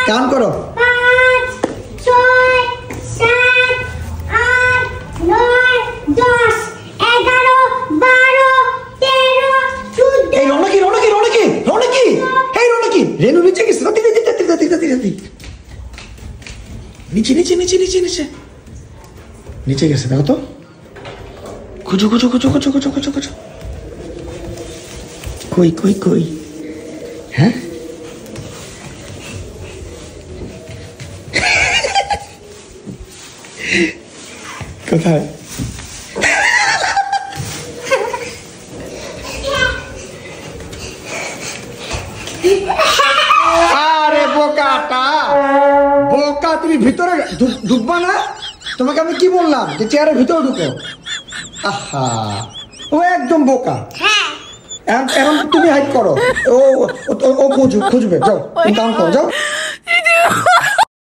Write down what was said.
Count করো। 5 6 7 8 9 10 11 12 13 14 এই রৌনকি রৌনকি রৌনকি রৌনকি এই রৌনকি রেনু নিচে গেছে ধীরে ধীরে ধীরে ধীরে ধীরে ধীরে নিচে নিচে নিচে নিচে নিচে নিচে গেছে দেখো তো খুঁজো খুঁজো খুঁজো খুঁজো খুঁজো খুঁজো খুঁজো কই কই কই হ্যাঁ কোথায় আরে বোকাটা বোকা তুমি ভিতরে ঢুকবা না তোমাকে আমি কি বললাম যে চেয়ারের ভিতরে ঢুকো আহা ও একদম বোকা এখন তুমি হাইড করো ও খুঁজবে যাও কাউন্ট করো যাও